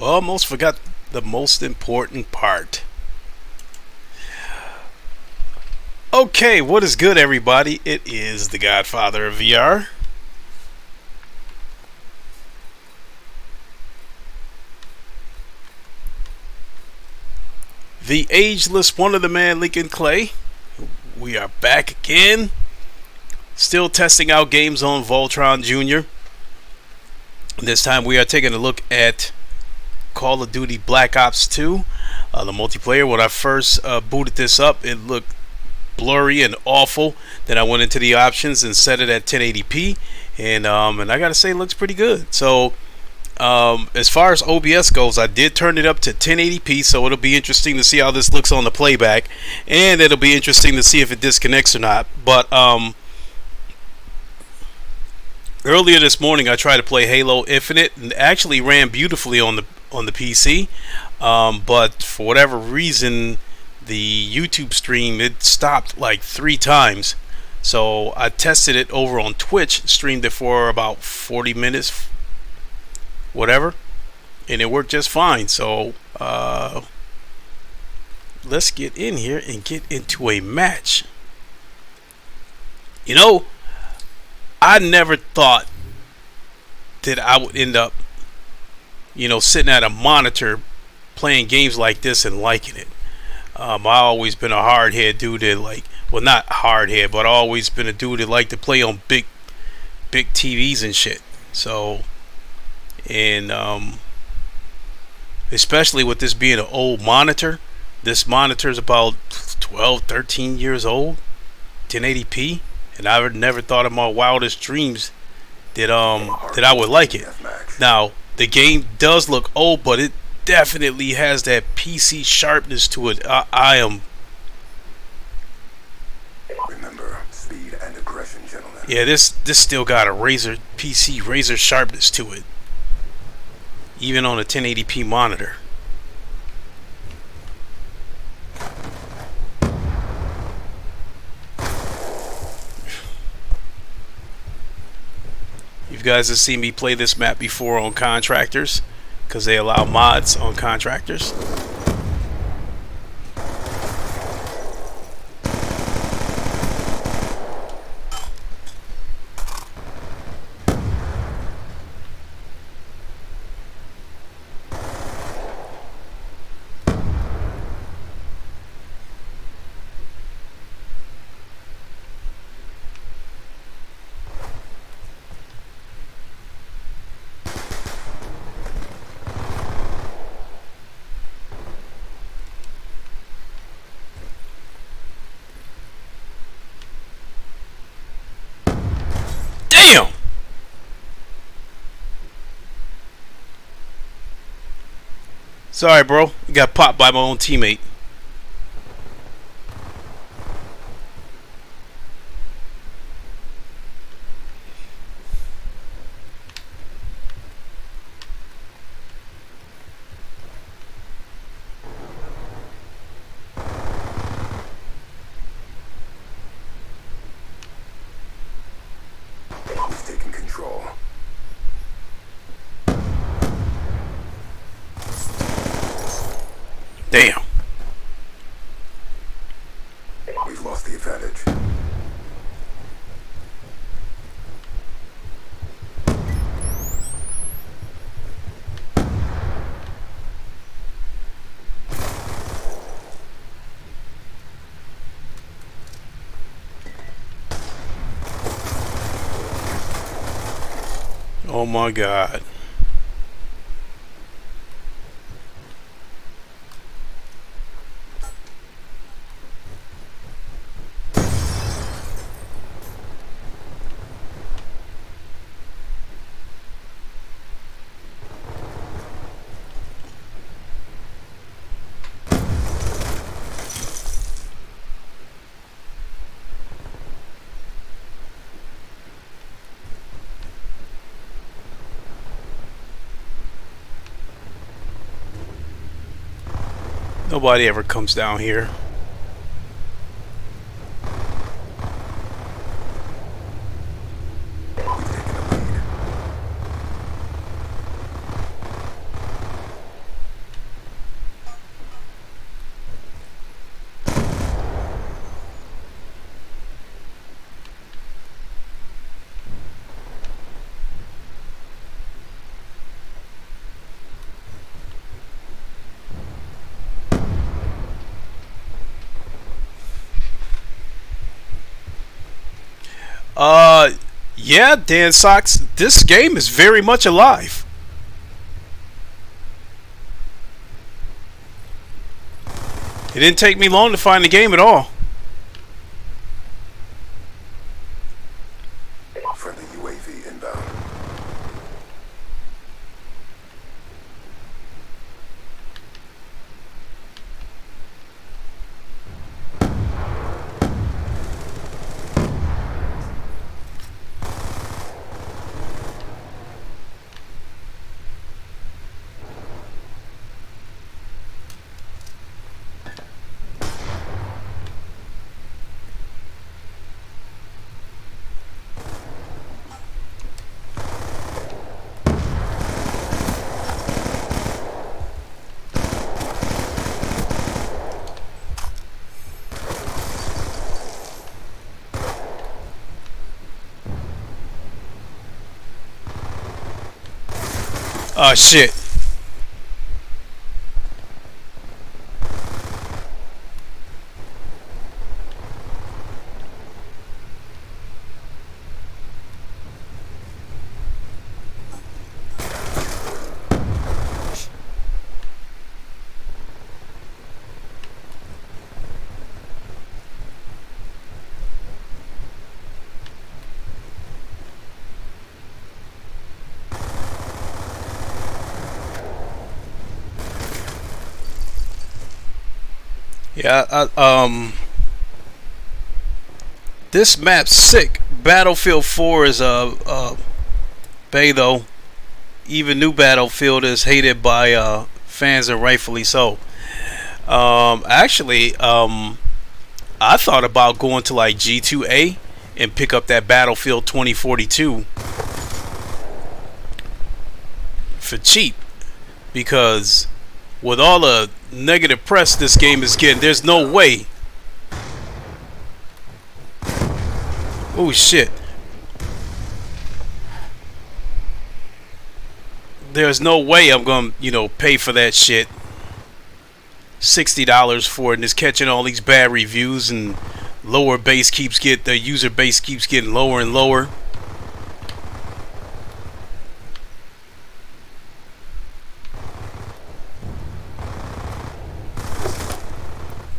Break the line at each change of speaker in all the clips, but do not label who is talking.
Almost forgot the most important part. Okay, what is good, everybody? It is the Godfather of VR. The ageless one of the man, Lincoln Clay. We are back again. Still testing out games on Voltron Jr. This time we are taking a look at Call of Duty Black Ops II, the multiplayer. When I first booted this up, it looked blurry and awful. Then I went into the options and set it at 1080p, and I gotta say, it looks pretty good. So as far as OBS goes, I did turn it up to 1080p, so it'll be interesting to see how this looks on the playback, and it'll be interesting to see if it disconnects or not. But earlier this morning, I tried to play Halo Infinite, and it actually ran beautifully on the PC. But for whatever reason, the YouTube stream, it stopped like 3 times. So I tested it over on Twitch, streamed it for about 40 minutes, whatever, and it worked just fine. So let's get in here and get into a match. You know, I never thought that I would end up, sitting at a monitor playing games like this and liking it. I've always been a hardhead dude that not hardhead, but I've always been a dude that liked to play on big TVs and shit. So, and especially with this being an old monitor, this monitor is about 12, 13 years old, 1080p. And I never thought in my wildest dreams that I would like it. Now, the game does look old, but it definitely has that PC sharpness to it.
Remember, speed and aggression, gentlemen.
Yeah, this still got a PC razor sharpness to it, even on a 1080p monitor. You guys have seen me play this map before on Contractors, because they allow mods on Contractors. Damn! Sorry, bro. I got popped by my own teammate.
Who's taking control?
Damn.
We've lost the advantage.
Oh my God. Nobody ever comes down here.
We've taken the lead.
Yeah, Dan Socks, this game is very much alive. It didn't take me long to find the game at all.
Friendly UAV inbound.
Oh shit. Yeah, this map's sick. Battlefield 4 is bay though. Even new Battlefield is hated by fans, and rightfully so. Actually, I thought about going to like G2A and pick up that Battlefield 2042 for cheap, because with all the negative press this game is getting, there's no way. Oh shit. There's no way I'm gonna, pay for that shit. $60 for it, and it's catching all these bad reviews, and the user base keeps getting lower and lower.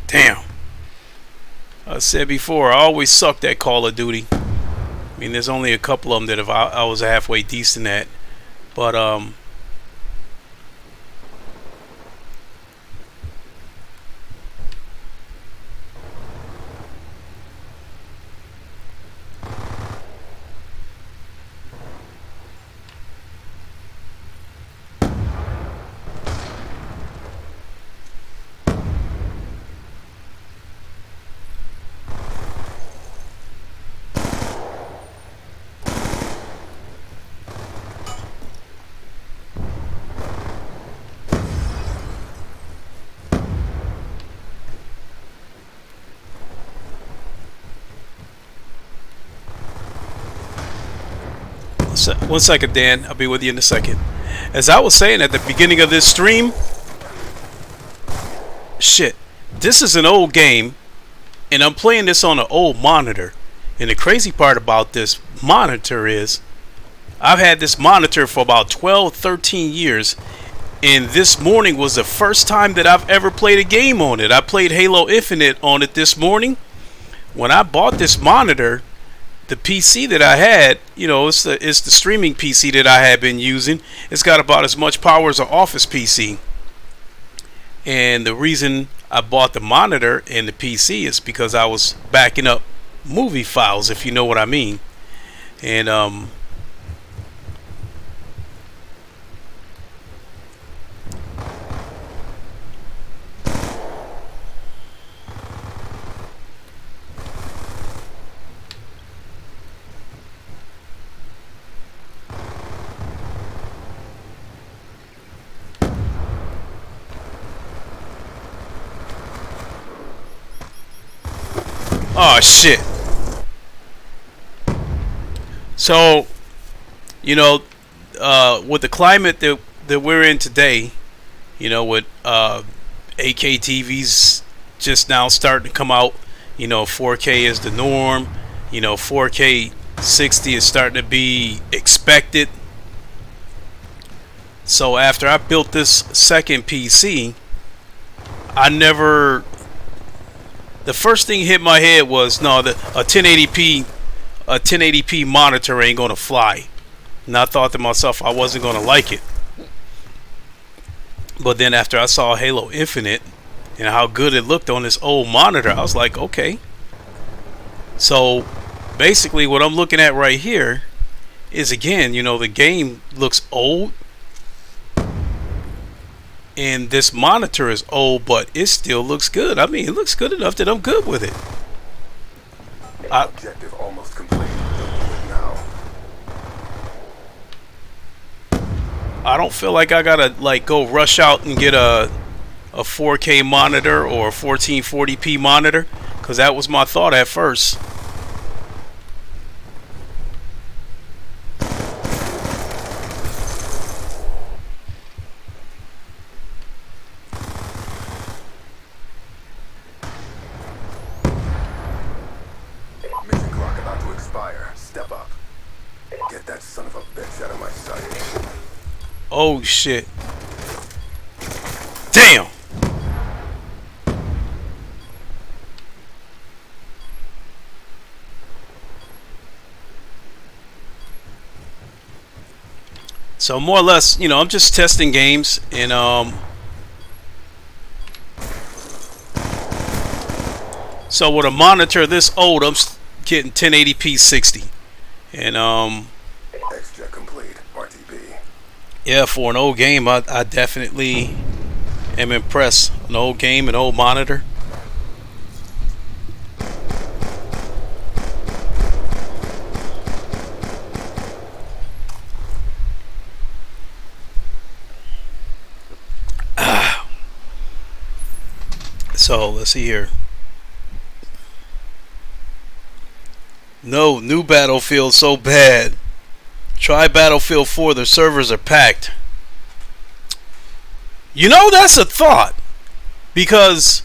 Damn. I said before, I always sucked at Call of Duty. I mean, there's only a couple of them that I was halfway decent at. But, one second, Dan. I'll be with you in a second. As I was saying at the beginning of this stream, shit, this is an old game, and I'm playing this on an old monitor. And the crazy part about this monitor is, I've had this monitor for about 12, 13 years, and this morning was the first time that I've ever played a game on it. I played Halo Infinite on it this morning. When I bought this monitor, the PC that I had, it's the streaming PC that I had been using. It's got about as much power as an office PC. And the reason I bought the monitor and the PC is because I was backing up movie files, if you know what I mean. And oh shit. So, with the climate that we're in today, with 8K TVs just now starting to come out, 4K is the norm. 4K 60 is starting to be expected. So after I built this second PC, the first thing hit my head was, no, a 1080p monitor ain't gonna fly. And I thought to myself I wasn't gonna like it. But then after I saw Halo Infinite and how good it looked on this old monitor, I was like, okay. So basically what I'm looking at right here is, again, you know, the game looks old and this monitor is old, but it still looks good. I mean, it looks good enough that I'm good with it.
Objective almost complete. Now.
I don't feel like I gotta like go rush out and get a 4K monitor or a 1440p monitor, because that was my thought at first.
Mission clock about to expire. Step up. Get that son of a bitch out of my sight.
Oh shit. Damn. So more or less, you know, I'm just testing games, and so with a monitor this old, I'm getting 1080p 60, and
Extra complete. RTB.
yeah, for an old game, I definitely am impressed. An old game, an old monitor. So let's see here. No, new Battlefield so bad. Try Battlefield 4. The servers are packed. You know, that's a thought, because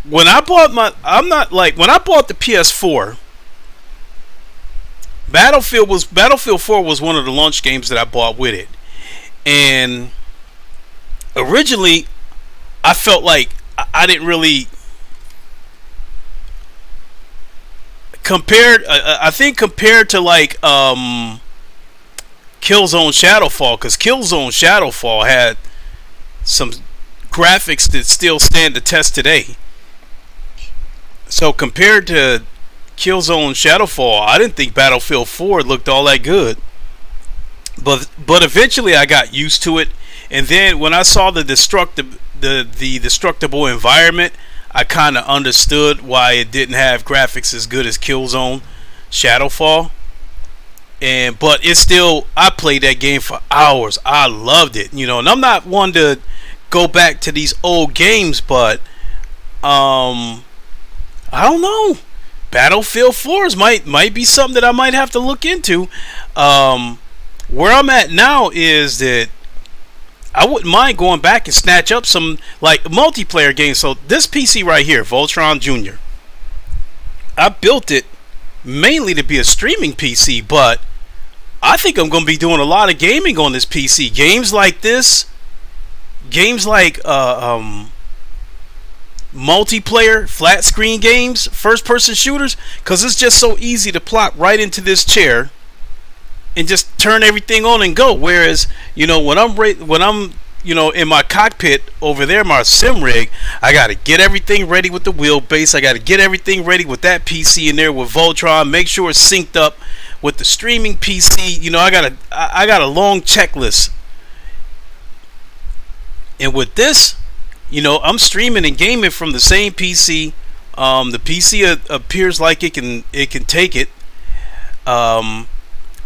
when I bought when I bought the PS4, Battlefield 4 was one of the launch games that I bought with it, and originally I felt like I didn't really I think compared to like Killzone Shadowfall, because Killzone Shadowfall had some graphics that still stand the test today. So compared to Killzone Shadowfall, I didn't think Battlefield 4 looked all that good. But eventually I got used to it, and then when I saw the destructible environment, I kind of understood why it didn't have graphics as good as Killzone Shadowfall. But it's still, I played that game for hours. I loved it, you know. And I'm not one to go back to these old games, but I don't know. Battlefield 4s might be something that I might have to look into. Where I'm at now is that I wouldn't mind going back and snatch up some like multiplayer games. So this PC right here, Voltron Jr., I built it mainly to be a streaming PC, but I think I'm going to be doing a lot of gaming on this PC. Games like this, games like multiplayer, flat screen games, first person shooters, because it's just so easy to plop right into this chair and just turn everything on and go. Whereas, you know, when I'm you know, in my cockpit over there, my sim rig, I got to get everything ready with the wheelbase. I got to get everything ready with that PC in there with Voltron. Make sure it's synced up with the streaming PC. You know, I got a long checklist. And with this, you know, I'm streaming and gaming from the same PC. The PC appears like it can take it.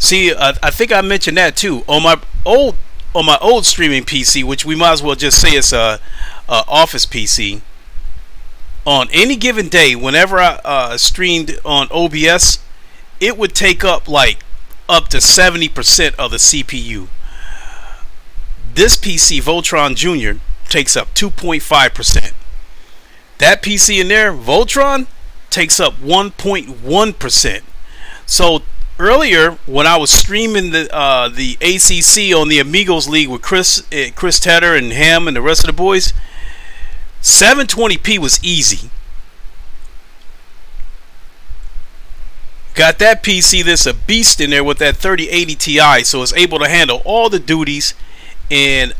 See, I think I mentioned that too on my old streaming PC, which we might as well just say it's a office PC. On any given day, whenever I streamed on OBS, it would take up like up to 70% of the CPU. This PC, Voltron Jr., takes up 2.5%. That PC in there, Voltron, takes up 1.1%. So earlier when I was streaming the ACC on the Amigos League with Chris Tedder and Ham and the rest of the boys, 720p was easy. Got that PC, there's a beast in there with that 3080 Ti, so it's able to handle all the duties, and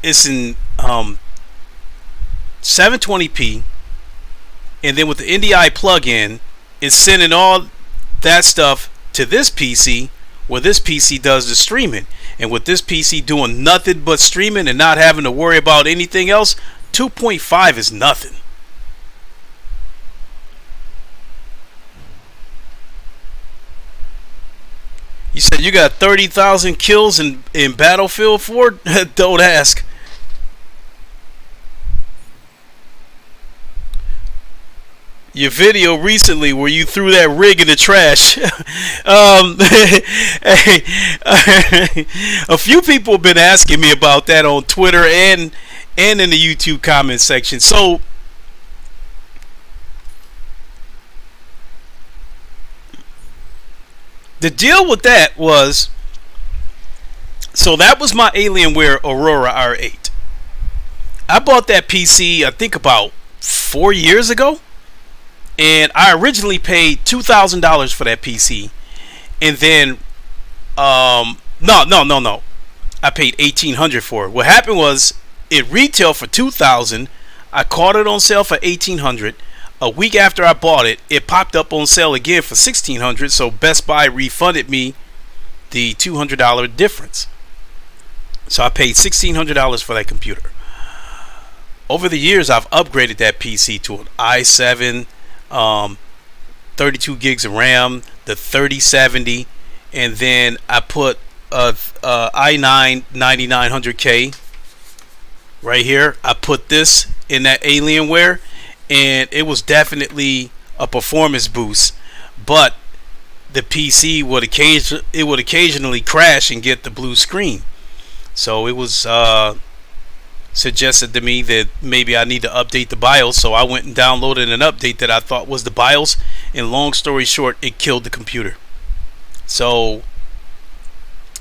it's in 720p, and then with the NDI plug-in, it's sending all that stuff to this PC, where this PC does the streaming. And with this PC doing nothing but streaming and not having to worry about anything else, 2.5 is nothing. You said you got 30,000 kills in Battlefield 4? Don't ask. Your video recently where you threw that rig in the trash. A few people have been asking me about that on Twitter and in the YouTube comment section. So the deal with that was, so that was my Alienware Aurora R8. I bought that PC, I think about 4 years ago, and I originally paid $2,000 for that PC, and then no, I paid $1,800 for it. What happened was it retailed for $2,000. I caught it on sale for $1,800. A week after I bought it, it popped up on sale again for $1,600. So Best Buy refunded me the $200 difference. So I paid $1,600 for that computer. Over the years, I've upgraded that PC to an i7, 32 gigs of RAM, the 3070, and then I put a i9 9900K right here. I put this in that Alienware, and it was definitely a performance boost, but the PC would occasionally crash and get the blue screen. So it was suggested to me that maybe I need to update the BIOS, so I went and downloaded an update that I thought was the BIOS, and long story short, it killed the computer. So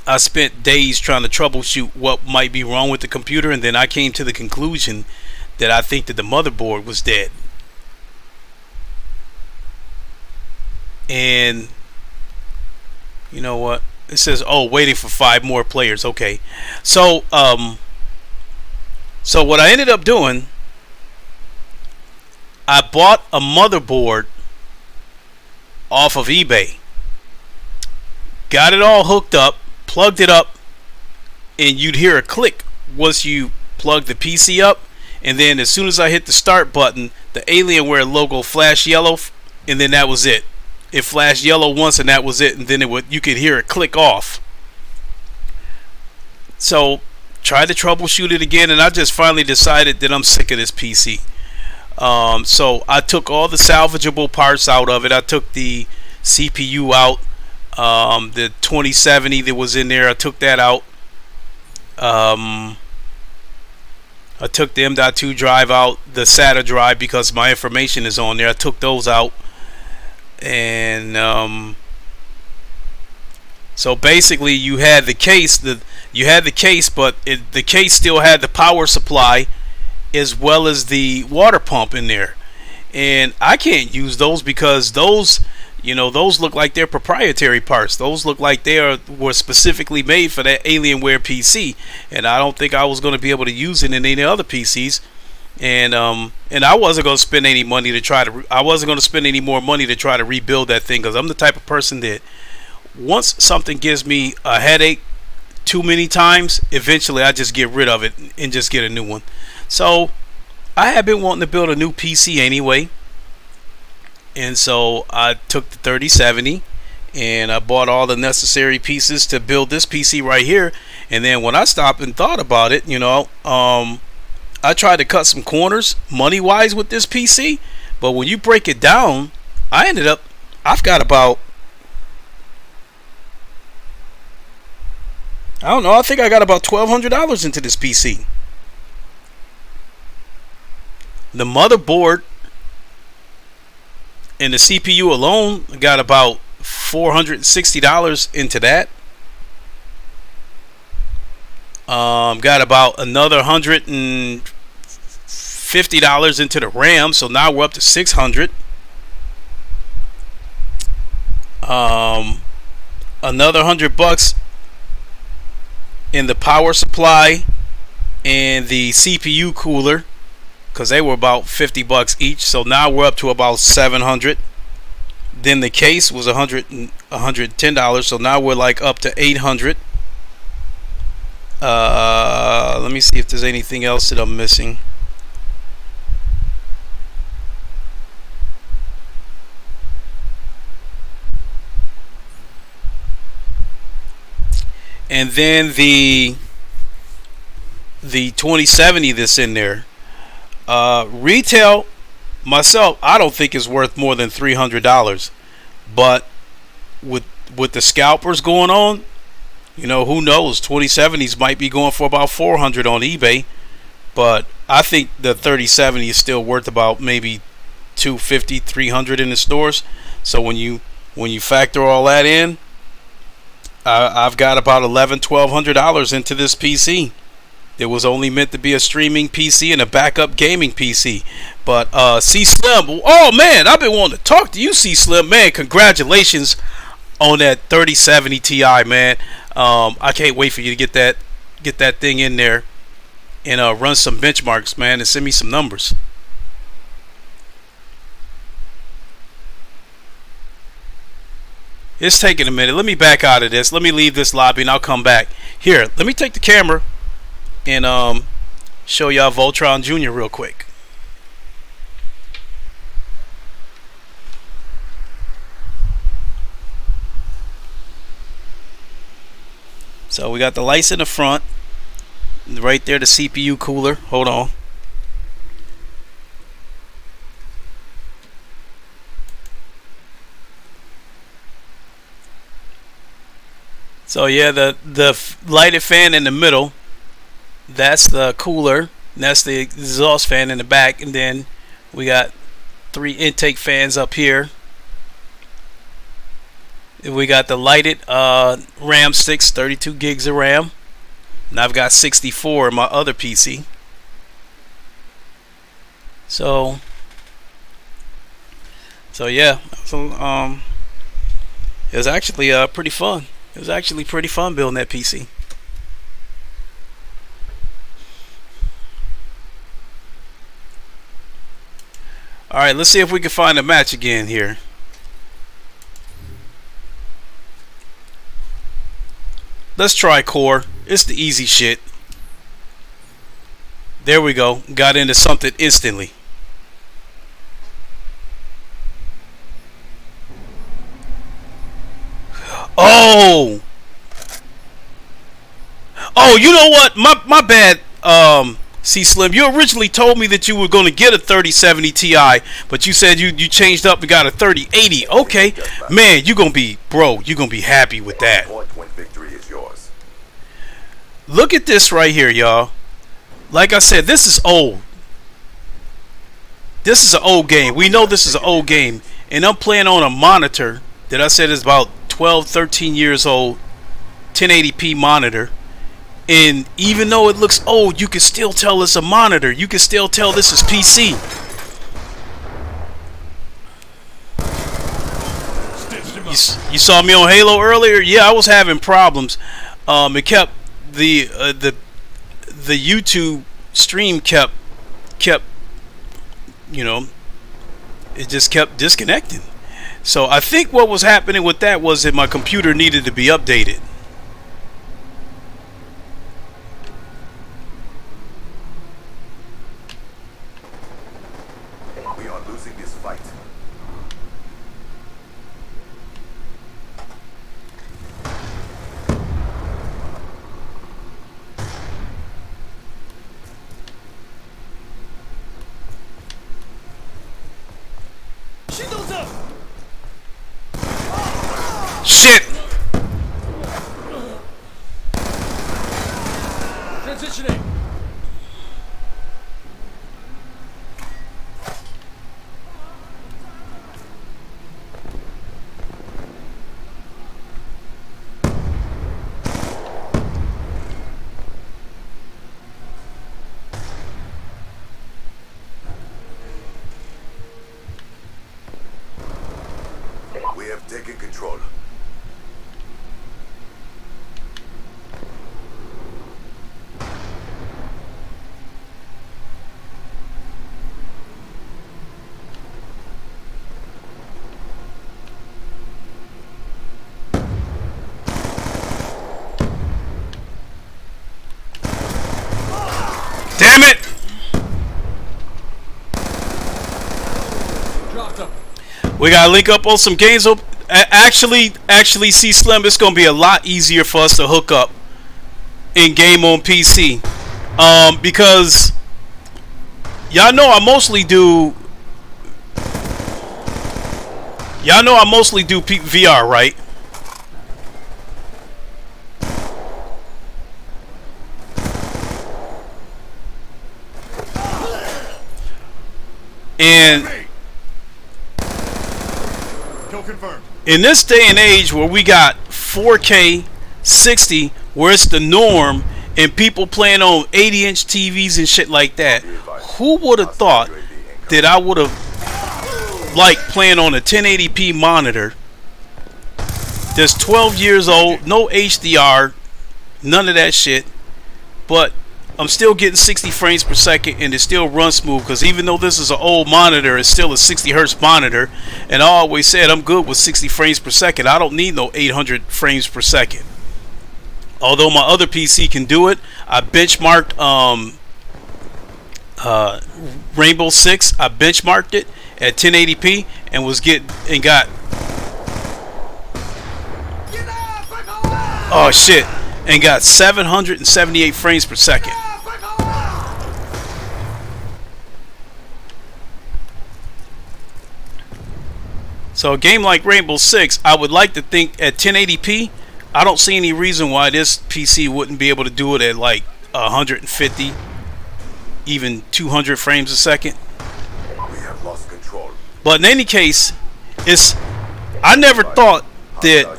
I spent days trying to troubleshoot what might be wrong with the computer, and then I came to the conclusion that I think that the motherboard was dead. And you know what? It says, oh, waiting for 5 more players. Okay. So so what I ended up doing, I bought a motherboard off of eBay. Got it all hooked up, plugged it up, and you'd hear a click once you plug the PC up. And then as soon as I hit the start button, the Alienware logo flashed yellow, and then that was it. It flashed yellow once, and that was it. And then you could hear it click off. So tried to troubleshoot it again, and I just finally decided that I'm sick of this PC. So I took all the salvageable parts out of it. I took the CPU out, the 2070 that was in there. I took that out. I took the M.2 drive out, the SATA drive, because my information is on there. I took those out, and so basically you had the case. But the case still had the power supply as well as the water pump in there, and I can't use those because those look like they're proprietary parts. Those look like were specifically made for that Alienware PC, and I don't think I was going to be able to use it in any other PCs. And I wasn't going to spend any money to try to. I wasn't going to spend any more money to try to rebuild that thing, because I'm the type of person that once something gives me a headache too many times, eventually I just get rid of it and just get a new one. So I have been wanting to build a new PC anyway. And so I took the 3070 and I bought all the necessary pieces to build this PC right here. And then when I stopped and thought about it, I tried to cut some corners money wise with this PC. But when you break it down, I've got about, I think I got about $1,200 into this PC. The motherboard and the CPU alone got about $460 into that. Got about another $150 into the RAM, so now we're up to $600. Another $100 in the power supply and the CPU cooler, because they were about $50 each. So now we're up to about $700. Then the case was $110, so now we're like up to $800. Let me see if there's anything else that I'm missing. And then the 2070 that's in there, retail myself, I don't think is worth more than $300. But with the scalpers going on, you know, who knows? 2070s might be going for about $400 on eBay. But I think the 3070 is still worth about maybe $250, $300 in the stores. So when you factor all that in, I've got about $1,100-$1,200 into this PC. It was only meant to be a streaming PC and a backup gaming PC. But C Slim, oh man, I've been wanting to talk to you, C Slim, man. Congratulations on that 3070 Ti, man. I can't wait for you to get that thing in there and run some benchmarks, man, and send me some numbers. It's taking a minute. Let me back out of this. Let me leave this lobby and I'll come back. Here, let me take the camera and show y'all Voltron Jr. real quick. So we got the lights in the front. Right there, the CPU cooler. Hold on. So yeah, the lighted fan in the middle, that's the cooler. That's the exhaust fan in the back, and then we got 3 intake fans up here. And we got the lighted RAM sticks, 32 gigs of RAM, and I've got 64 in my other PC. So yeah, so it was actually pretty fun. It was actually pretty fun building that PC. Alright, let's see if we can find a match again here. Let's try Core. It's the easy shit. There we go. Got into something instantly. Oh, you know what? My bad. C Slim, you originally told me that you were going to get a 3070 Ti, but you said you changed up and got a 3080. Okay, man, you're gonna be happy with that. Look at this right here, y'all. Like I said, this is old. This is an old game. We know this is an old game, and I'm playing on a monitor that I said is about 12, 13 years old, 1080p monitor. And even though it looks old, you can still tell it's a monitor. You can still tell this is PC. You saw me on Halo earlier? Yeah, I was having problems. It kept the YouTube stream kept you know, it just kept disconnecting. So I think what was happening with that was that my computer needed to be updated.
We are losing this fight.
Shit!
Transitioning.
Damn it! We gotta link up on some games. Actually, see Slim, it's gonna be a lot easier for us to hook up in game on PC. Because y'all know I mostly do. VR, right? And in this day and age where we got 4K 60, where it's the norm, and people playing on 80-inch TVs and shit like that, who would have thought that I would have liked playing on a 1080p monitor that's 12 years old, no HDR, none of that shit, but I'm still getting 60 frames per second and it still runs smooth, because even though this is an old monitor, it's still a 60 hertz monitor, and I always said I'm good with 60 frames per second. I don't need no 800 frames per second. Although my other PC can do it. I benchmarked Rainbow Six. I benchmarked it at 1080p and got oh shit, and got 778 frames per second. So a game like Rainbow Six, I would like to think at 1080p, I don't see any reason why this PC wouldn't be able to do it at like 150, even 200 frames a second.
We have lost control.
But in any case, I never thought that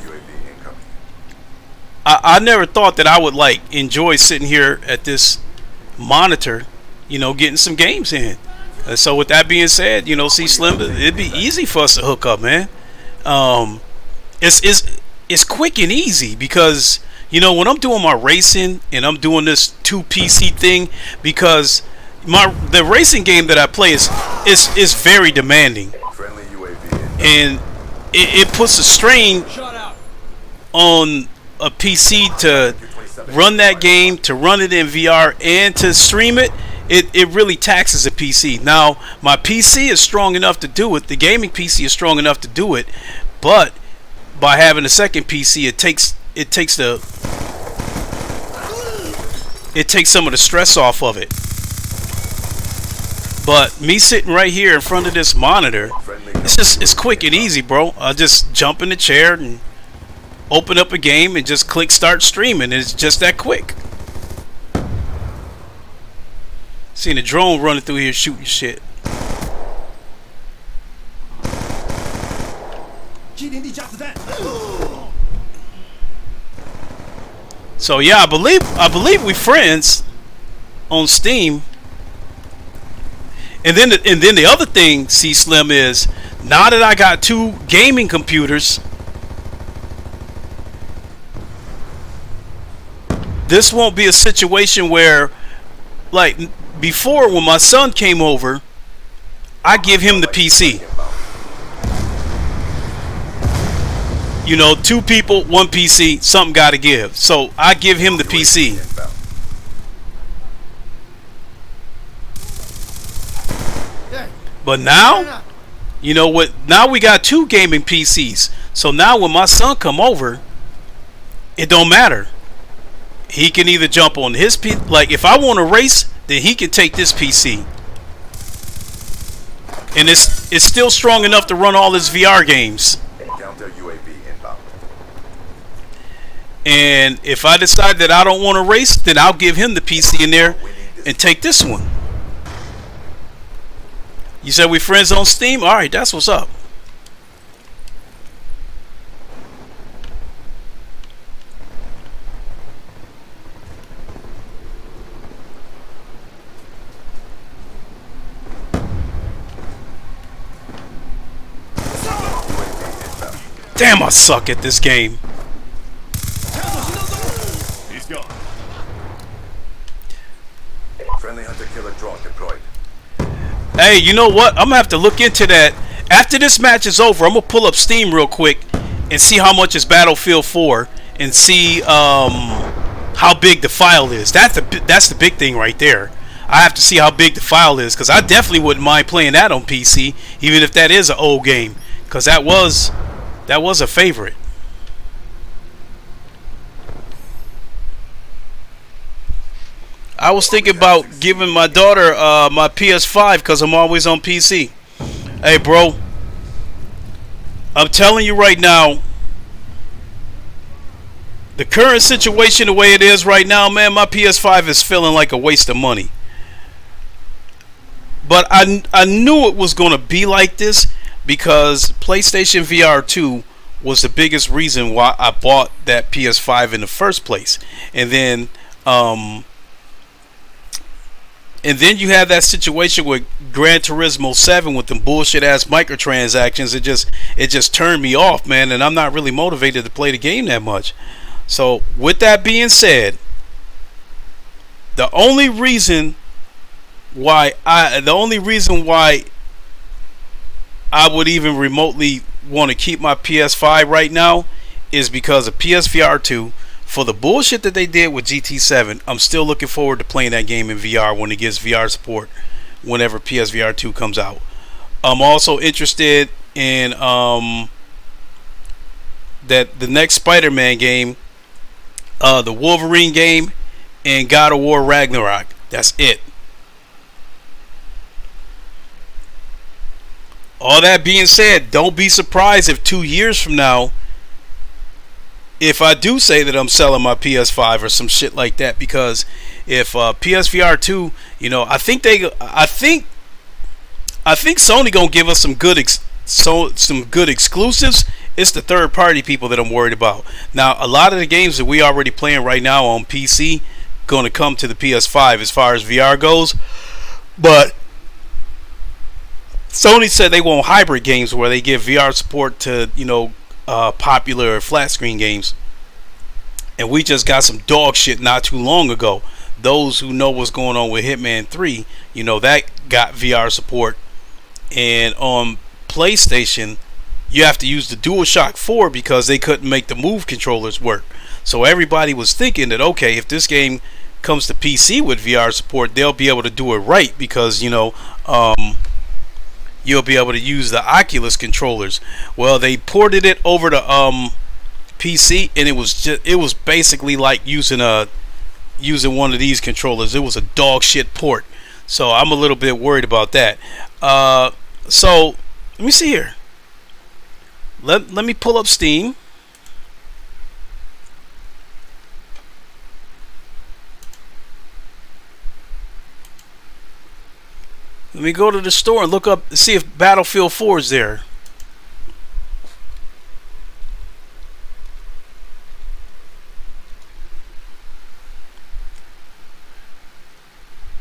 I never thought that I would like enjoy sitting here at this monitor, you know, getting some games in. So with that being said, you know, see Slim, it'd be easy for us to hook up, man. It's quick and easy because, you know, when I'm doing my racing and I'm doing this 2 PC thing, because the racing game that I play is very demanding, and it puts a strain on a PC to run that game, to run it in VR, and to stream it. It really taxes a PC. Now, my PC is strong enough to do it. The gaming PC is strong enough to do it, but by having a second PC, it takes some of the stress off of it. But me sitting right here in front of this monitor, it's quick and easy, bro. I just jump in the chair and open up a game and just click start streaming. It's just that quick. Seen a drone running through here shooting shit. So yeah, I believe we friends on Steam. And then the other thing, C Slim, is now that I got 2 gaming computers, this won't be a situation where, like before, when my son came over, I give him the PC. You know, 2 people, 1 PC, something got to give. So I give him the PC. But now, you know what? Now we got 2 gaming PCs. So now when my son come over, it don't matter. He can either jump on his PC. Like if I want to race, then he can take this PC. And it's still strong enough to run all his VR games. And if I decide that I don't want to race, then I'll give him the PC in there and take this one. You said we friends on Steam? Alright, that's what's up. Damn, I suck at this game.
He's gone. Friendly hunter killer drone deployed.
Hey, you know what? I'm gonna have to look into that. After this match is over, I'm gonna pull up Steam real quick and see how much is Battlefield 4 and see how big the file is. That's the big thing right there. I have to see how big the file is, because I definitely wouldn't mind playing that on PC, even if that is an old game, because that was a favorite. I was thinking about giving my daughter my PS5 because I'm always on PC. Hey, bro, I'm telling you right now, the current situation, the way it is right now, man, my PS5 is feeling like a waste of money. But I knew it was going to be like this because PlayStation VR 2 was the biggest reason why I bought that PS5 in the first place. And then you have that situation with Gran Turismo 7 with them bullshit ass microtransactions. It just turned me off, man, and I'm not really motivated to play the game that much. So with that being said, the only reason why I would even remotely want to keep my PS5 right now is because of PSVR 2. For the bullshit that they did with GT7, I'm still looking forward to playing that game in VR when it gets VR support whenever PSVR 2 comes out. I'm also interested in that the next Spider-Man game, the Wolverine game, and God of War Ragnarok. That's it. All that being said, don't be surprised if 2 years from now, if I do say that I'm selling my PS5 or some shit like that, because if PSVR 2, you know, I think Sony gonna give us some good exclusives. It's the third party people that I'm worried about. Now, a lot of the games that we already playing right now on PC gonna come to the PS5 as far as VR goes, but Sony said they want hybrid games where they give VR support to, you know, popular flat screen games, and we just got some dog shit not too long ago. Those who know what's going on with Hitman 3, you know, that got VR support, and on PlayStation you have to use the DualShock 4 because they couldn't make the Move controllers work. So everybody was thinking that, okay, if this game comes to PC with VR support, they'll be able to do it right, because, you know, you'll be able to use the Oculus controllers. Well, they ported it over to PC, and it was basically like using one of these controllers. It was a dog shit port. So I'm a little bit worried about that. So let me see here. Let me pull up Steam. Let me go to the store and look up, see if Battlefield 4 is there.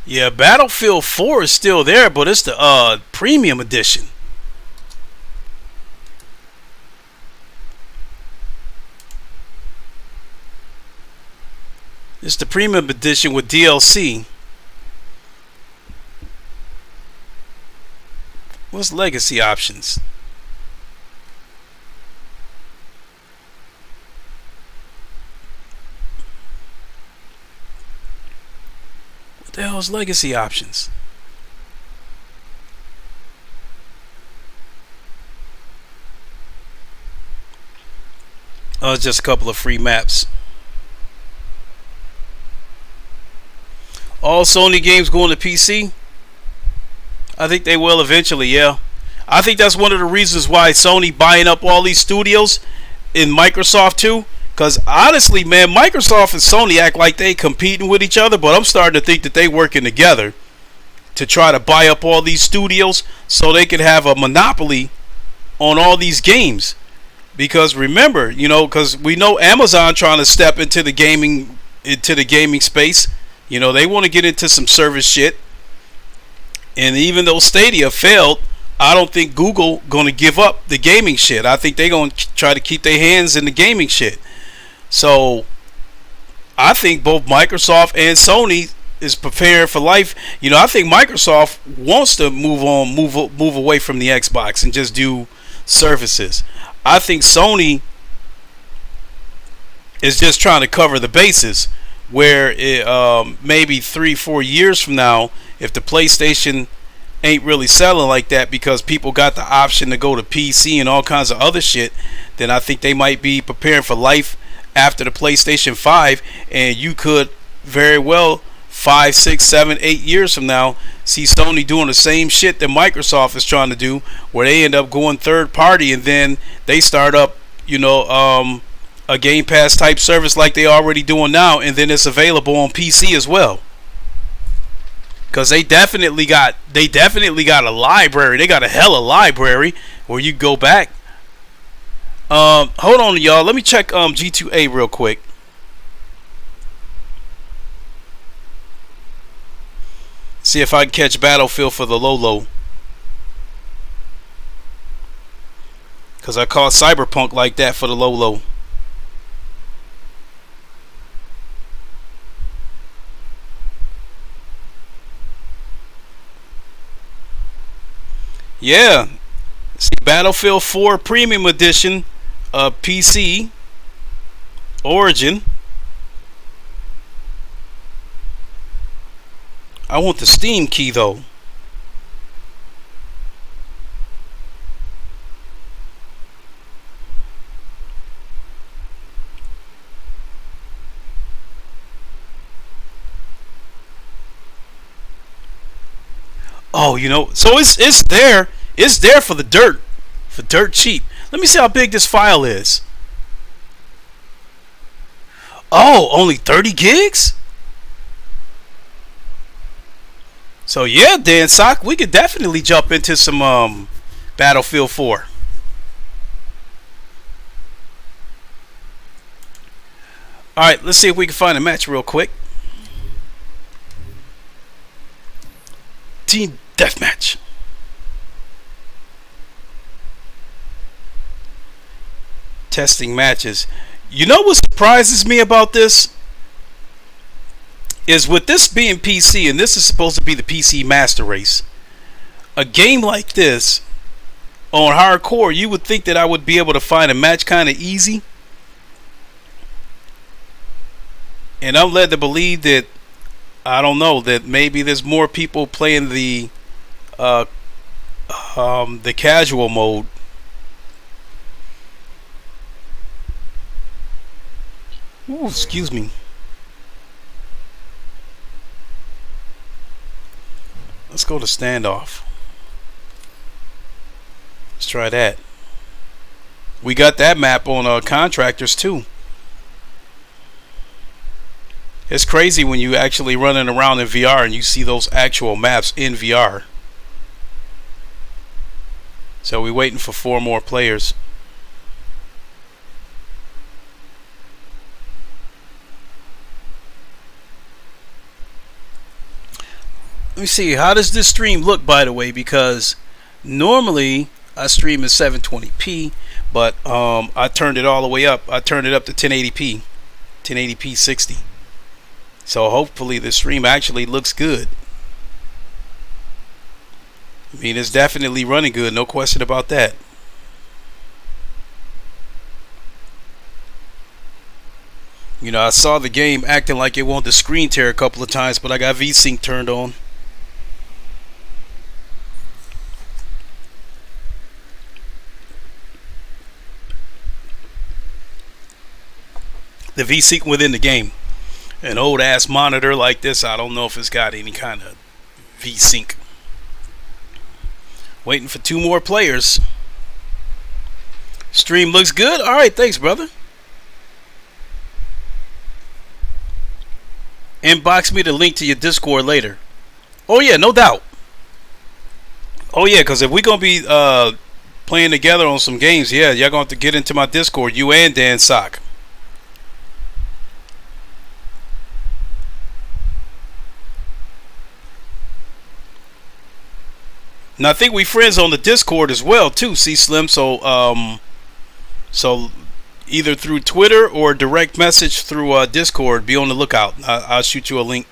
Yeah, Battlefield 4 is still there, but it's the premium edition. It's the premium edition with DLC. What's legacy options? What the hell is legacy options? Oh, it's just a couple of free maps. All Sony games going to PC? I think they will eventually, yeah. I think that's one of the reasons why Sony buying up all these studios in Microsoft too. Because honestly, man, Microsoft and Sony act like they competing with each other, but I'm starting to think that they working together to try to buy up all these studios so they could have a monopoly on all these games. Because remember, you know, because we know Amazon trying to step into the gaming space. You know, they want to get into some service shit. And even though Stadia failed, I don't think Google gonna give up the gaming shit. I think they're gonna try to keep their hands in the gaming shit. So I think both Microsoft and Sony is preparing for life. You know, I think Microsoft wants to move away from the Xbox and just do services. I think Sony is just trying to cover the bases. where maybe 3-4 years from now, if the PlayStation ain't really selling like that because people got the option to go to PC and all kinds of other shit, then I think they might be preparing for life after the PlayStation 5, and you could very well 5, 6, 7, 8 years from now see Sony doing the same shit that Microsoft is trying to do, where they end up going third party and then they start up, a Game Pass type service like they already doing now, and then it's available on PC as well. Cause they definitely got a library. They got a hella library where you go back. Hold on, y'all. Let me check G2A real quick. See if I can catch Battlefield for the low. Cause I caught Cyberpunk like that for the low. Yeah, see, Battlefield 4 Premium Edition, PC, Origin. I want the Steam key though. Oh, so it's there. It's there for dirt cheap. Let me see how big this file is. Oh, only 30 gigs? So yeah, Dan Sock, we could definitely jump into some Battlefield 4. Alright, let's see if we can find a match real quick. Team Deathmatch. Testing matches. You know what surprises me about this? Is with this being PC, and this is supposed to be the PC Master Race, a game like this on hardcore, you would think that I would be able to find a match kind of easy. And I'm led to believe that, I don't know, that maybe there's more people playing the casual mode. Ooh, excuse me. Let's go to standoff. Let's try that. We got that map on contractors too. It's crazy when you actually running around in VR and you see those actual maps in VR. So we're waiting for 4 more players. Let me see, how does this stream look, by the way? Because normally I stream in 720p, but I turned it all the way up. I turned it up to 1080p 60. So hopefully the stream actually looks good. I mean, it's definitely running good, no question about that. I saw the game acting like it wanted to screen tear a couple of times, but I got VSync turned on. The VSync within the game. An old ass monitor like this, I don't know if it's got any kind of VSync. Waiting for 2 more players. Stream looks good. Alright, thanks, brother. Inbox me the link to your Discord later. Oh yeah, no doubt. Oh yeah, because if we're going to be playing together on some games, yeah, y'all going to have to get into my Discord, you and Dan Sock. Now I think we friends on the Discord as well too. See Slim, so either through Twitter or direct message through Discord. Be on the lookout. I'll shoot you a link.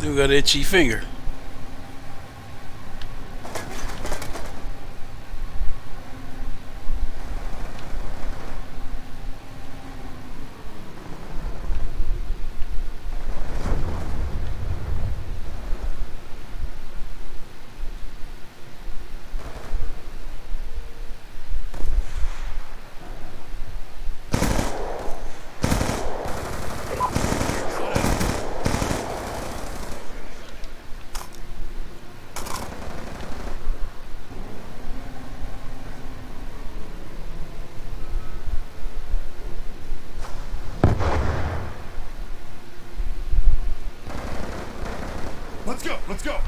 Still got an itchy finger.
Let's go, let's go.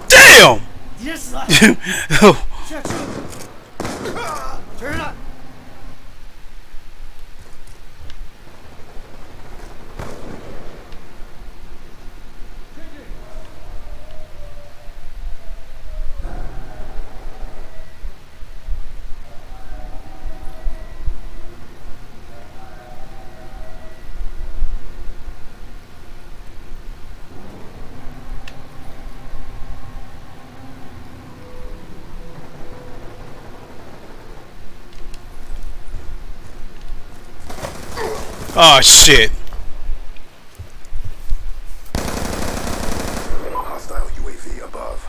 Damn!
Yes,
Oh.
turn up.
Oh shit.
Hostile UAV above.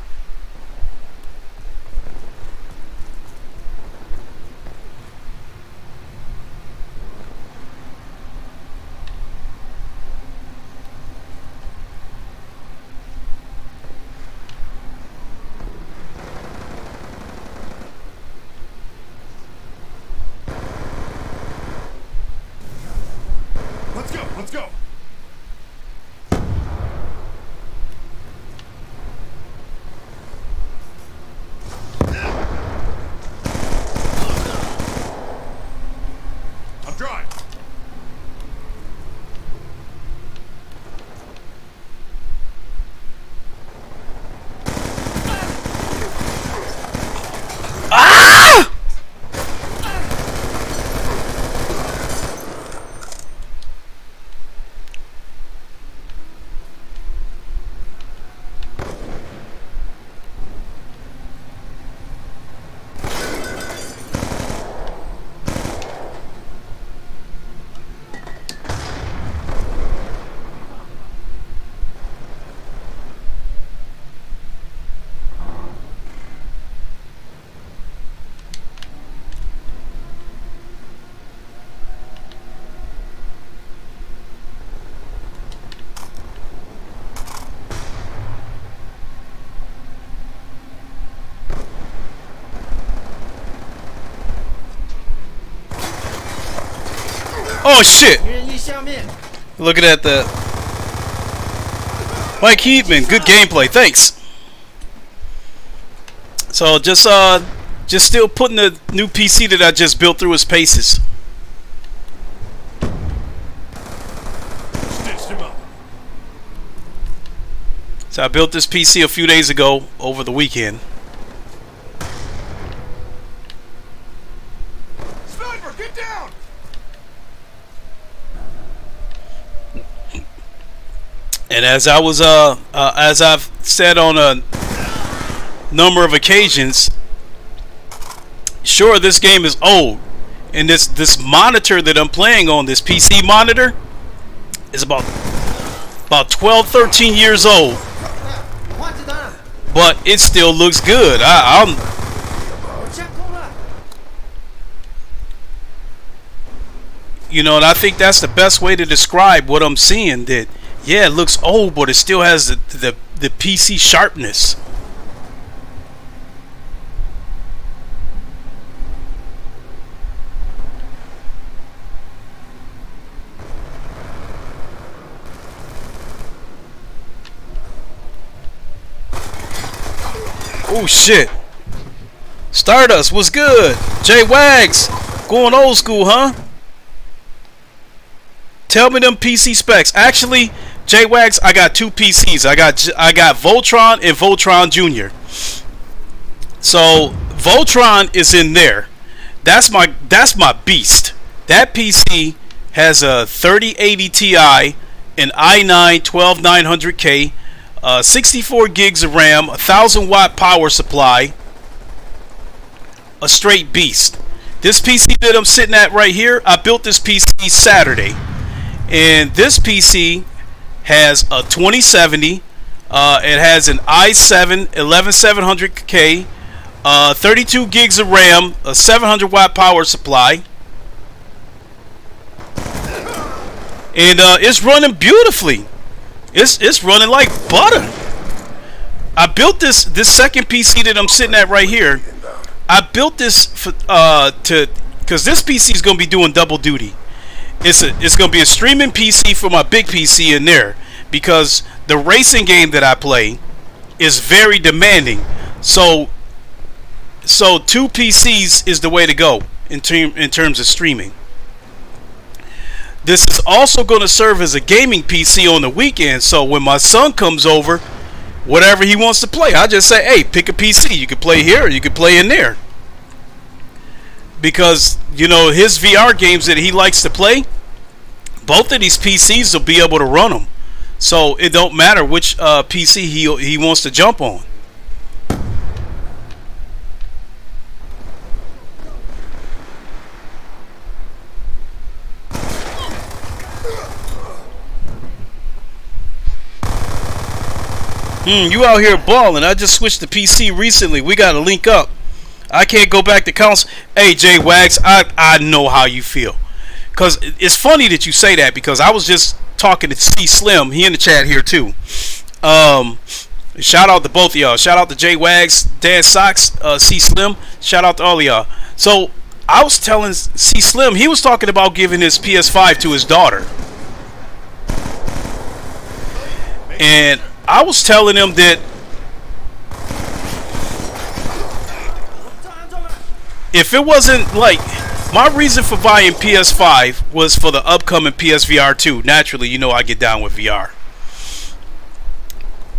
Let's go, let's go. I'm dry.
Ah! Oh shit!
敌人一下面，
Looking at the Mike Heatman, good gameplay, thanks. So just still putting the new PC that I just built through its paces.
Stitched him up.
So I built this PC a few days ago over the weekend.
Sniper, get down!
And as I was as I've said on a number of occasions, sure, this game is old, and this monitor that I'm playing on, this PC monitor, is about 12, 13 years old,
换子弹，
but it still looks good. I'm
我枪空了。
you know, and I think that's the best way to describe what I'm seeing. That yeah, it looks old, but it still has the PC sharpness. Oh shit! Stardust was good. Jay Wags going old school, huh? Tell me them PC specs. Actually, J-Wags, I got two PCs. I got Voltron and Voltron Jr. So Voltron is in there. That's my beast. That PC has a 3080 Ti, an i9 12900K, 64 gigs of RAM, 1000-watt power supply. A straight beast. This PC that I'm sitting at right here, I built this PC Saturday. And this PC has a 2070. It has an i7 11700K, 32 gigs of RAM, a 700-watt power supply. And it's running beautifully. It's running like butter. I built this second PC that I'm sitting at right here. I built this for because this PC is going to be doing double duty. It's going to be a streaming PC for my big PC in there, because the racing game that I play is very demanding. So two PCs is the way to go in terms of streaming. This is also going to serve as a gaming PC on the weekend. So when my son comes over, whatever he wants to play, I just say, hey, pick a PC. You can play here or you can play in there. Because, you know, his VR games that he likes to play, both of these PCs will be able to run them. So it don't matter which PC he wants to jump on. You out here balling. I just switched to PC recently. We got to link up. I can't go back to console. Hey, J Wags, I know how you feel. Because it's funny that you say that, because I was just talking to C Slim. He in the chat here too. Shout out to both of y'all. Shout out to J Wags, Dad Socks, C Slim. Shout out to all of y'all. So I was telling C Slim, he was talking about giving his PS5 to his daughter. And I was telling him that if it wasn't like, my reason for buying PS5 was for the upcoming PSVR 2. Naturally, you know I get down with VR.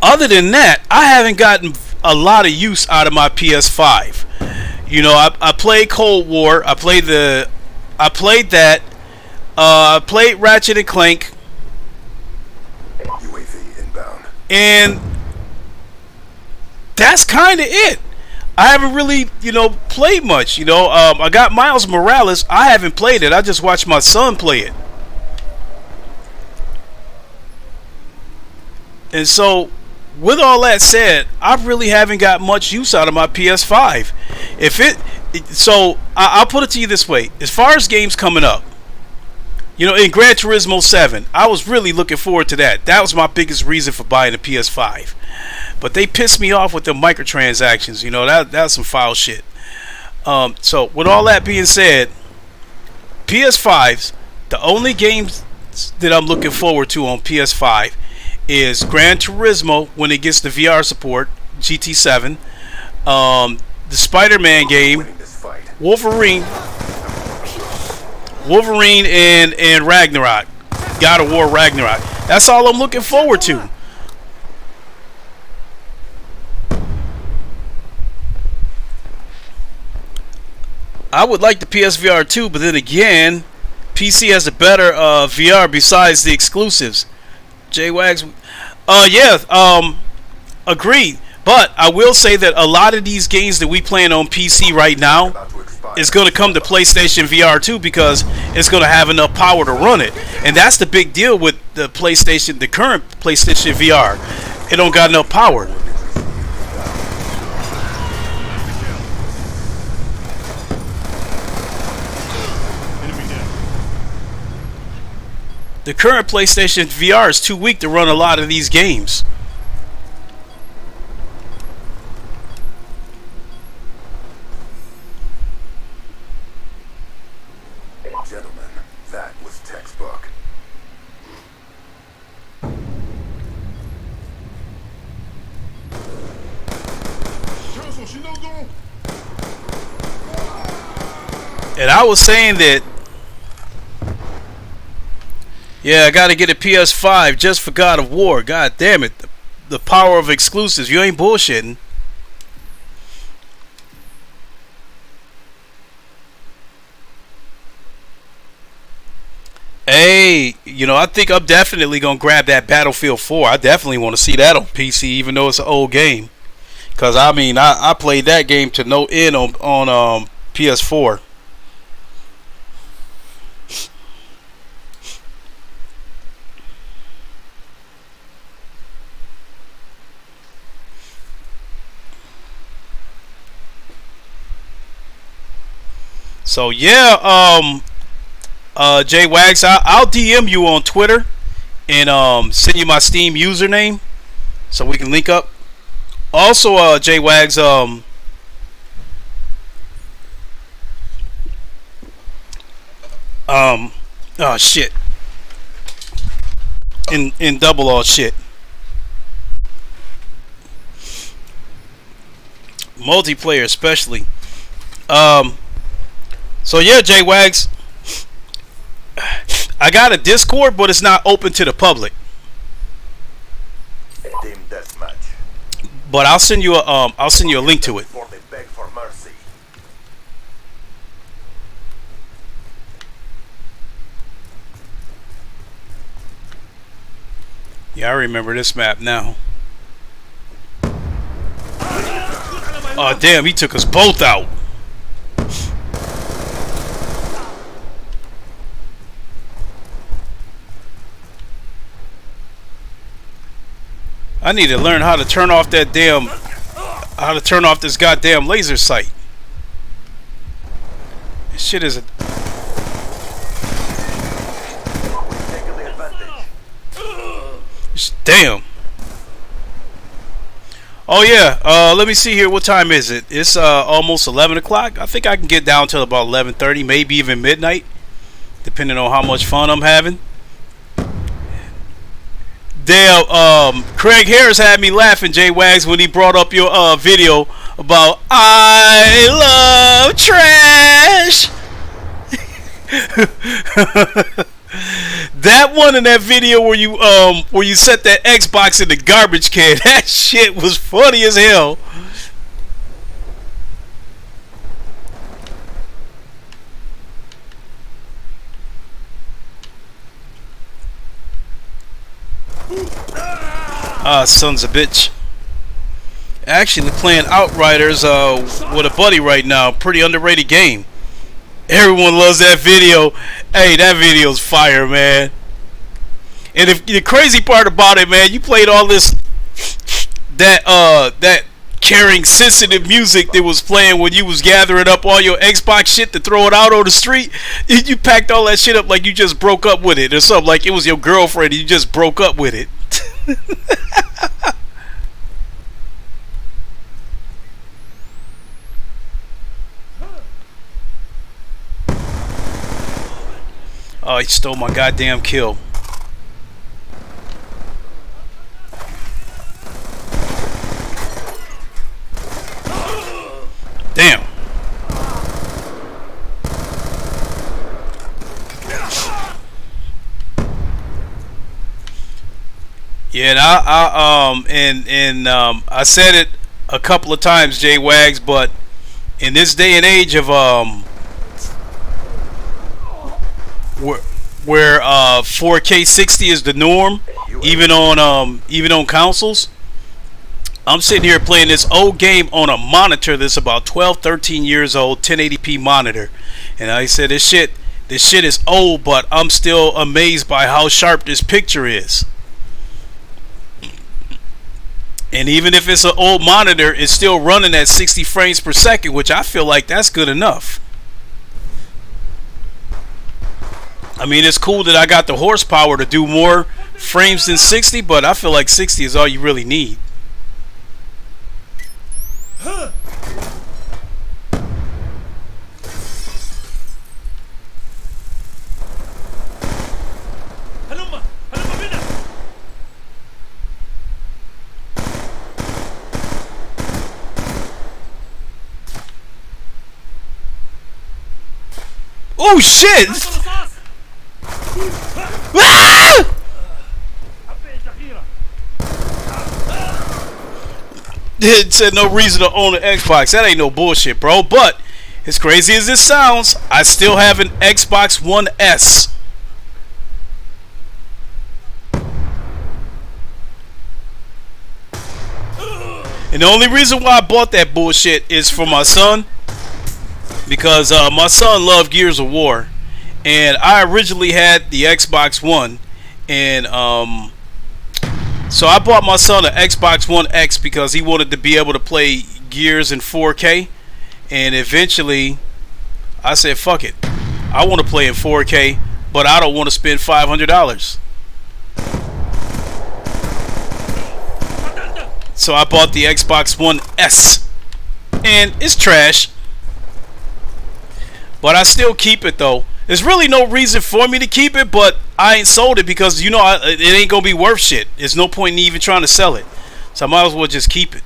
Other than that, I haven't gotten a lot of use out of my PS5. You know, I played Cold War. I played that. I played Ratchet and Clank. And that's kind of it. I haven't really, you know, played much. You know, I got Miles Morales. I haven't played it. I just watched my son play it. And so, with all that said, I really haven't got much use out of my PS5. I'll put it to you this way: as far as games coming up, you know, in Gran Turismo 7, I was really looking forward to that. That was my biggest reason for buying a PS5. But they pissed me off with the microtransactions. You know, that's some foul shit. So, with all that being said, PS5s, the only games that I'm looking forward to on PS5 is Gran Turismo when it gets the VR support, GT7, the Spider-Man game, Wolverine and Ragnarok, God of War Ragnarok. That's all I'm looking forward to. I would like the PSVR 2, but then again, PC has a better VR besides the exclusives. J-Wags, agreed. But I will say that a lot of these games that we playing on PC right now is going to come to PlayStation VR 2, because it's going to have enough power to run it. And that's the big deal with the PlayStation, the current PlayStation VR. It don't got enough power. The current PlayStation VR is too weak to run a lot of these games.
Gentlemen, that was textbook.
And I was saying that Yeah, I gotta get a PS5 just for God of War. God damn it. The power of exclusives. You ain't bullshitting. Hey, you know, I think I'm definitely gonna grab that Battlefield 4. I definitely want to see that on PC, even though it's an old game. Cause I mean, I played that game to no end on PS4. So yeah, J Wags, I'll DM you on Twitter and send you my Steam username so we can link up. Also, J Wags, oh shit, in double all shit, multiplayer especially. So yeah, J Wags, I got a Discord, but it's not open to the public.
Team deathmatch.
But I'll send you a link to it.
Before they beg for mercy.
Yeah, I remember this map now. Oh damn, he took us both out. I need to learn how to turn off that damn, how to turn off this goddamn laser sight. This shit is a... Damn. Oh yeah, let me see here. What time is it? It's almost 11 o'clock. I think I can get down till about 11:30, maybe even midnight, depending on how much fun I'm having. Damn, Craig Harris had me laughing, J Wags, when he brought up your video about I love trash. That one in that video where you set that Xbox in the garbage can, that shit was funny as hell. Sons of bitch. Actually playing Outriders with a buddy right now. Pretty underrated game. Everyone loves that video. Hey, that video's fire, man. And if the crazy part about it, man, you played all this that caring, sensitive music that was playing when you was gathering up all your Xbox shit to throw it out on the street. You packed all that shit up like you just broke up with it or something, like it was your girlfriend and you just broke up with it. Oh, he stole my goddamn kill. Damn. Yeah, and I said it a couple of times, J Wags, but in this day and age of where 4K 60 is the norm, even on consoles, I'm sitting here playing this old game on a monitor that's about 12, 13 years old, 1080p monitor, and I said this shit is old, but I'm still amazed by how sharp this picture is. And even if it's an old monitor, it's still running at 60 frames per second, which I feel like that's good enough. I mean, it's cool that I got the horsepower to do more frames than 60, but I feel like 60 is all you really need. Oh shit! Ah! It said no reason to own an Xbox. That ain't no bullshit, bro. But as crazy as this sounds, I still have an Xbox One S. And the only reason why I bought that bullshit is for my son. Because my son loved Gears of War. And I originally had the Xbox One. And so I bought my son an Xbox One X because he wanted to be able to play Gears in 4K. And eventually I said, fuck it. I want to play in 4K, but I don't want to spend $500. So I bought the Xbox One S. And it's trash. But I still keep it though. There's really no reason for me to keep it, but I ain't sold it because, you know, it ain't going to be worth shit. There's no point in even trying to sell it. So I might as well just keep it.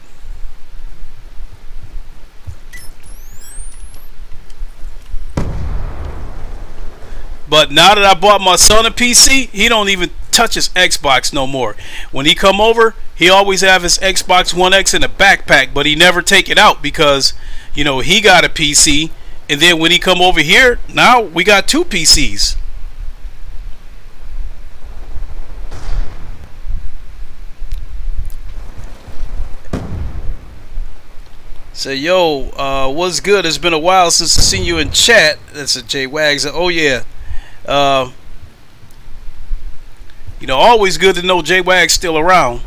But now that I bought my son a PC, he don't even touch his Xbox no more. When he come over, he always have his Xbox One X in a backpack, but he never take it out because, you know, he got a PC. And then when he come over here, now we got two PCs. Say, yo, what's good? It's been a while since I've seen you in chat. That's a J Wags. Oh yeah. You know, always good to know J Wag's still around.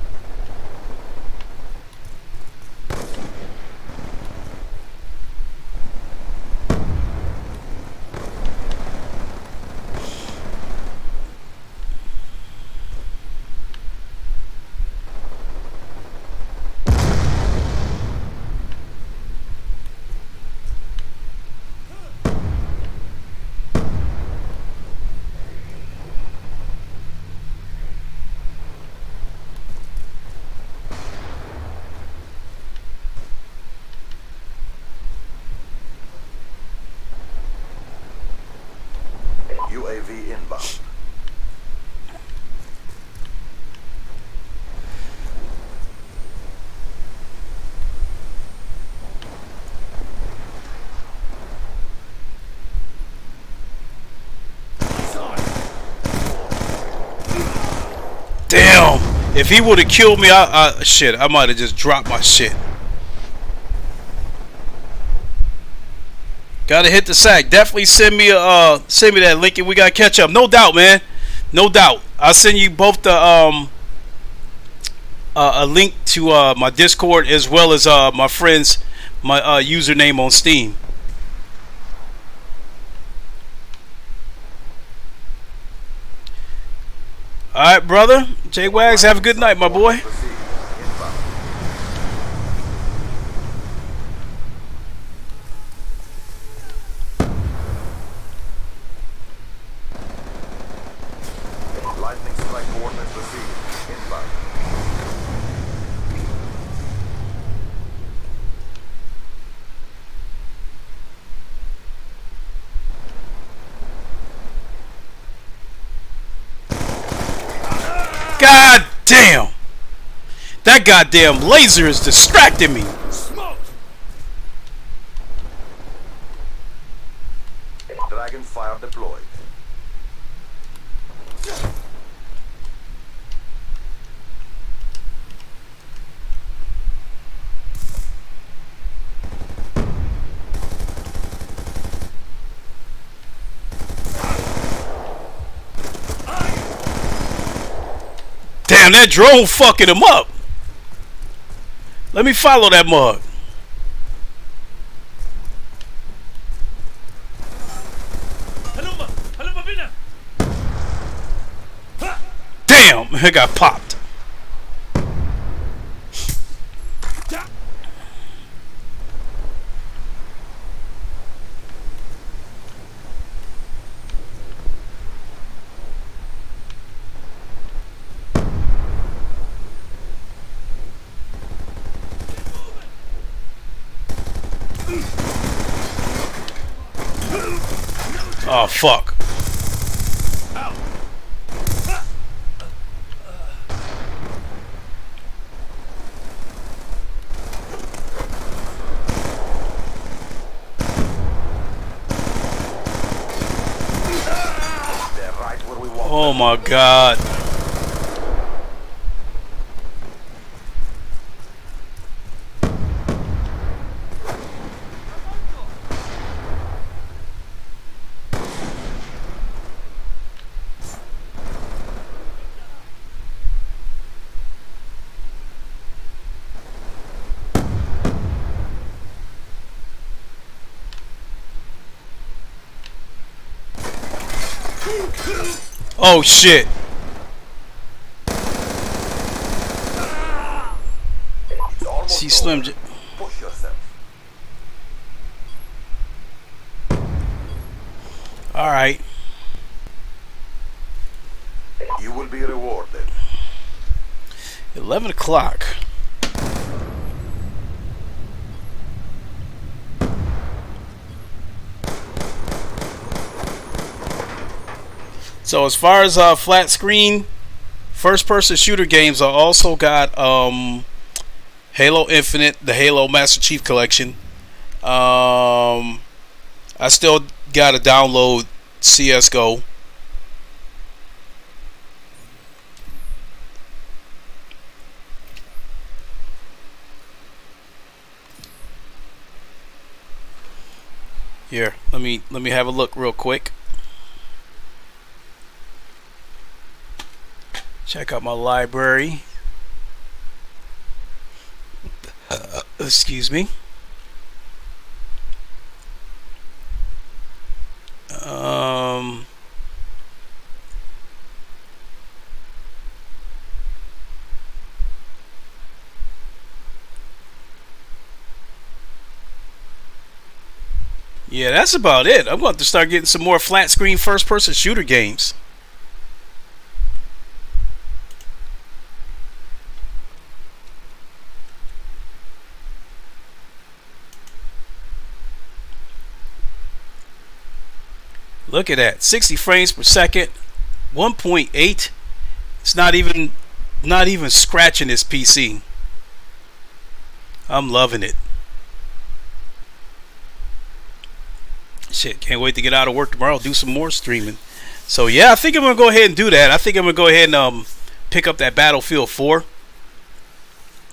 UAV inbound.
Damn! If he would have killed me, shit, I might have just dropped my shit. Gotta hit the sack. Definitely send me that link and we gotta catch up. No doubt, man. No doubt. I'll send you both the a link to my Discord as well as my friends, my username on Steam. Alright, brother. J Wags, have a good night, my boy.
Lightning strike coordinates received. Inbound.
God damn! That goddamn laser is distracting me.
Dragonfire deployed.
Damn, that drone fucking him up. Let me follow that mug. Damn, it got popped. Oh fuck.
closer we walk.
Oh my God. Oh shit.
It's almost
See Slim
over. Push yourself.
All right.
You will be rewarded.
11 o'clock. So as far as flat screen first person shooter games, I also got Halo Infinite, the Halo Master Chief Collection. I still got to download CSGO. Here, let me have a look real quick. Check out my library. Excuse me. Yeah, that's about it. I'm going to start getting some more flat screen first person shooter games. Look at that, 60 frames per second, 1.8. It's not even scratching this PC. I'm loving it. Shit, can't wait to get out of work tomorrow, do some more streaming. So yeah, I think I'm gonna go ahead and do that. I think I'm gonna go ahead and pick up that Battlefield 4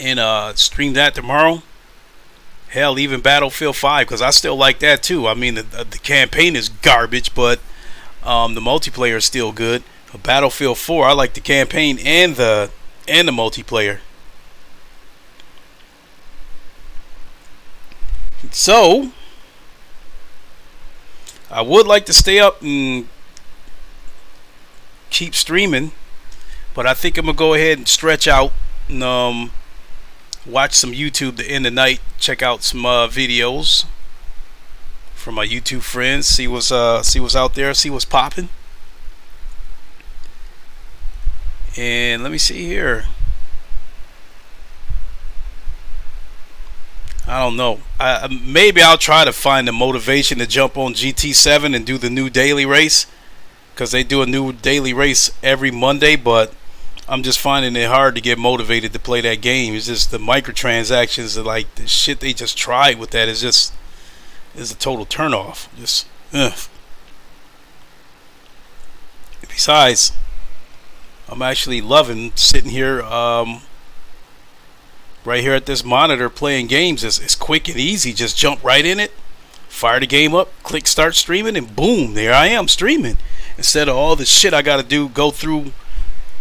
and stream that tomorrow. Hell, even Battlefield 5, because I still like that too. I mean, the campaign is garbage, but the multiplayer is still good. But Battlefield 4, I like the campaign and the multiplayer. So I would like to stay up and keep streaming, but I think I'm gonna go ahead and stretch out and watch some YouTube to end the night. Check out some videos from my YouTube friends. See what's out there. See what's popping. And let me see here. I don't know. Maybe I'll try to find the motivation to jump on GT7 and do the new daily race, because they do a new daily race every Monday, but I'm just finding it hard to get motivated to play that game. It's just the microtransactions, like the shit they just tried with that is a total turnoff. Just ugh. Besides, I'm actually loving sitting here right here at this monitor playing games. It's quick and easy. Just jump right in it, fire the game up, click start streaming, and boom, there I am streaming. Instead of all the shit I gotta do, go through,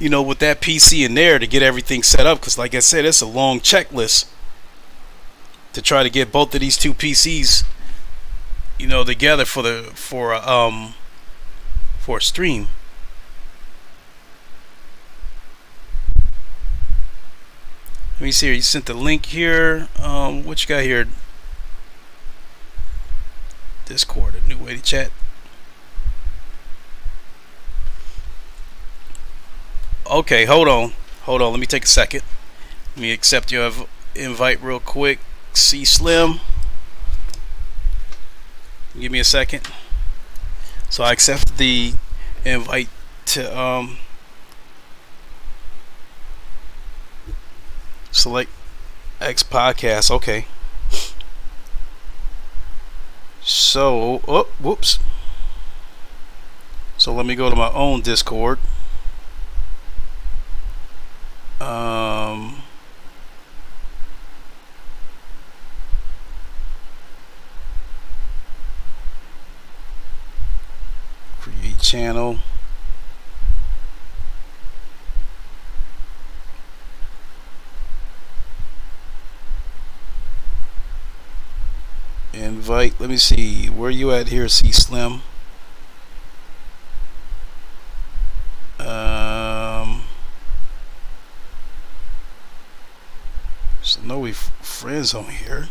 with that PC in there to get everything set up. Because like I said, it's a long checklist to try to get both of these two PCs, together for a stream. Let me see here. You sent the link here. What you got here? Discord, a new way to chat. Okay, hold on. Let me take a second. Let me accept your invite real quick. C Slim. Give me a second. So I accepted the invite to select X podcast. Okay. So, whoops. So let me go to my own Discord. Create channel. Invite. Let me see. Where you at here, C Slim? So no, we friends on here.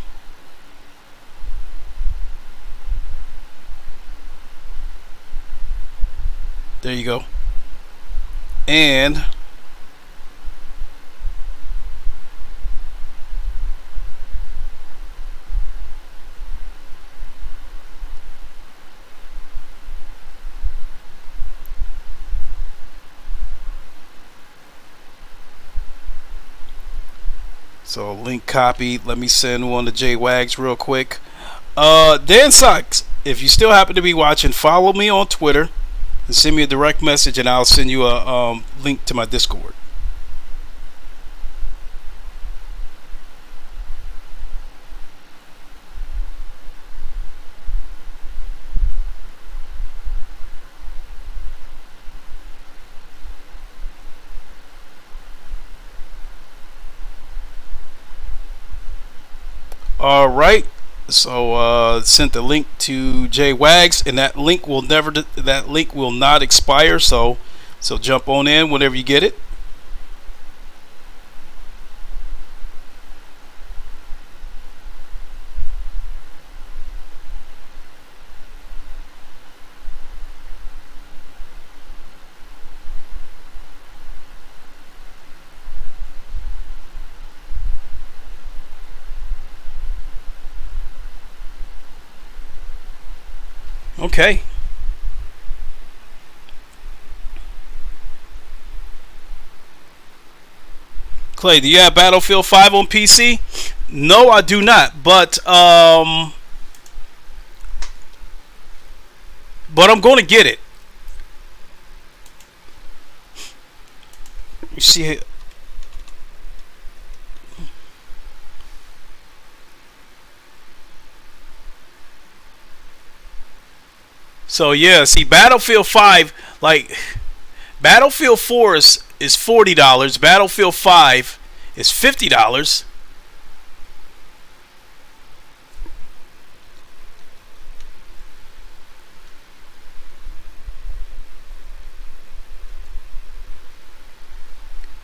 There you go. And so link copied. Let me send one to J Wags real quick. Dan Sykes, if you still happen to be watching, follow me on Twitter and send me a direct message, and I'll send you a link to my Discord. All right. So sent the link to J Wags, and that link will not expire. So jump on in whenever you get it. Okay. Clay, do you have Battlefield 5 on PC? No, I do not. But I'm going to get it. You see. So yeah, see, Battlefield 5, like Battlefield 4 is $40. Battlefield 5 is $50.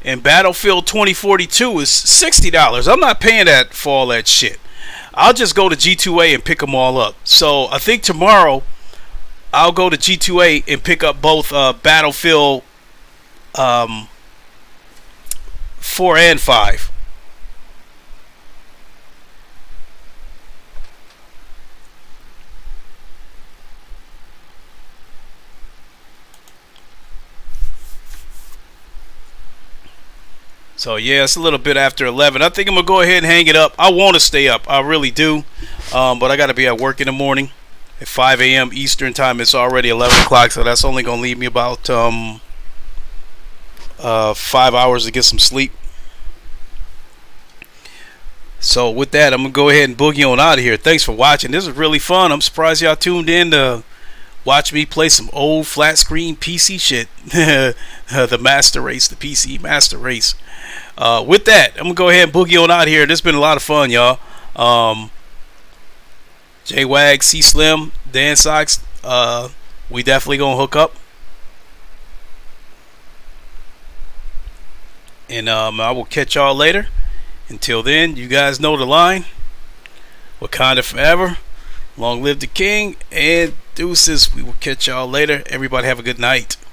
And Battlefield 2042 is $60. I'm not paying that for all that shit. I'll just go to G2A and pick them all up. So I think tomorrow I'll go to G2A and pick up both Battlefield 4 and 5. So yeah, it's a little bit after 11. I think I'm gonna go ahead and hang it up. I want to stay up, I really do, but I got to be at work in the morning at 5 a.m. Eastern time. It's already 11 o'clock, so that's only gonna leave me about 5 hours to get some sleep. So with that, I'm gonna go ahead and boogie on out of here. Thanks for watching. This was really fun. I'm surprised y'all tuned in to watch me play some old flat screen PC shit. The Master Race, the PC Master Race. With that, I'm gonna go ahead and boogie on out here. This has been a lot of fun, y'all. J Wag, C Slim, Dan Sykes, we definitely gonna hook up. And I will catch y'all later. Until then, you guys know the line. Wakanda forever. Long live the king. And deuces. We will catch y'all later. Everybody have a good night.